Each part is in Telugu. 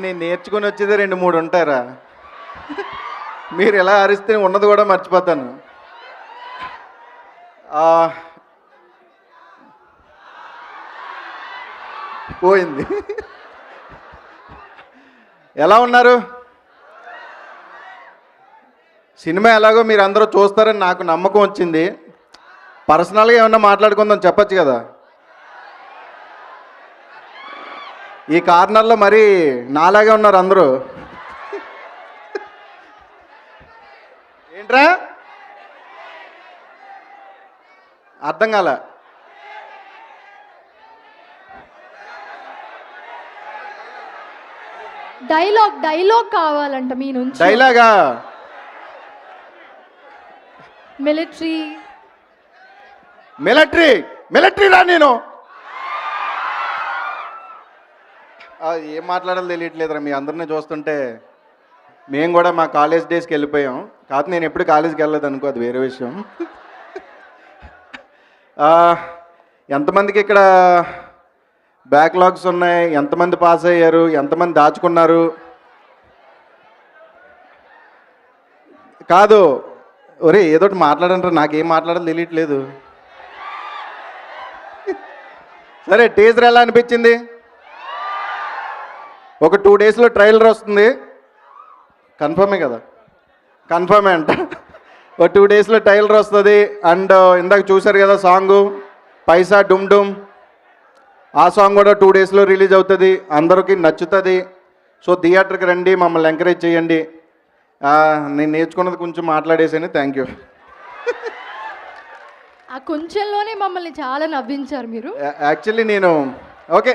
నేను నేర్చుకుని వచ్చేది 2-3 ఉంటారా? మీరు ఎలా అరిస్తే ఉన్నది కూడా మర్చిపోతాను. పోయింది. ఎలా ఉన్నారు? సినిమా ఎలాగో మీరు అందరూ చూస్తారని నాకు నమ్మకం వచ్చింది. పర్సనల్గా ఏమన్నా మాట్లాడుకుందాం చెప్పచ్చు కదా. ఈ కార్నర్లో మరి నాలాగే ఉన్నారు అందరూ. ఏంట్రా అర్థం కాల? డైలాగ్ కావాలంట మీ నుంచి. డైలాగా? మిలిటరీ రా నేను. ఏం మాట్లాడాలో తెలియట్లేదురా మీ అందరినీ చూస్తుంటే. మేము కూడా మా కాలేజ్ డేస్కి వెళ్ళిపోయాం. కాకపోతే నేను ఎప్పుడు కాలేజ్కి వెళ్ళలేదు అనుకో, అది వేరే విషయం. ఎంతమందికి ఇక్కడ బ్యాక్లాగ్స్ ఉన్నాయి? ఎంతమంది పాస్ అయ్యారు? ఎంతమంది దాచుకున్నారు? కాదు ఒరే ఏదోటి మాట్లాడంటారు, నాకేం మాట్లాడాలో తెలియట్లేదు. సరే టీజర్ ఎలా అనిపించింది? ఒక 2 డేస్లో ట్రైలర్ వస్తుంది. కన్ఫర్మే కదా? కన్ఫర్మే అంట. ఒక 2 డేస్లో ట్రైలర్ వస్తుంది. అండ్ ఇందాక చూశారు కదా సాంగు పైసా డుమ్ డుమ్, ఆ సాంగ్ కూడా 2 డేస్లో రిలీజ్ అవుతుంది. అందరికీ నచ్చుతుంది. సో థియేటర్కి రండి, మమ్మల్ని ఎంకరేజ్ చేయండి. నేను నేర్చుకున్నది కొంచెం మాట్లాడేసాను. Thank you. ఆ కొంచెంలోనే మమ్మల్ని చాలా నవ్వించారు మీరు. యాక్చువల్లీ నేను ఓకే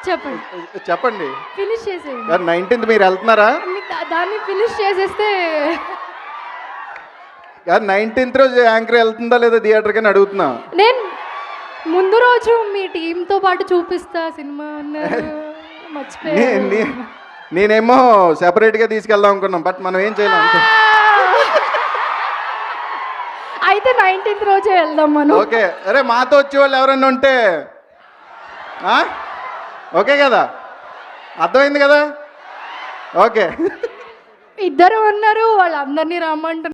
చెప్పండి. ఫినిష్ చేసేయండి. 19th మీరు వెళ్తున్నారా? దాన్ని ఫినిష్ చేసేస్తే 19th రోజు యాంకర్ వెళ్తుందా లేదా థియేటర్కి అని అడుగుతున్నా. నేను ముందు రోజు మీ టీంతో పాటు చూపిస్తా సినిమా అన్నారు, మర్చిపోయాను. నేనేమో సెపరేట్గా తీసుకెళ్దాం అనుకున్నాం, బట్ మనం ఏం చేయలేం. అయితే 19th రోజే వెళ్దాం మనం. ఓకే. అరే మాతో వచ్చే వాళ్ళు ఎవరన్నా ఉంటే ఓకే కదా? అర్థమైంది కదా? ఓకే. ఇద్దరు ఉన్నారు, వాళ్ళందరినీ రమ్మంటున్నారు.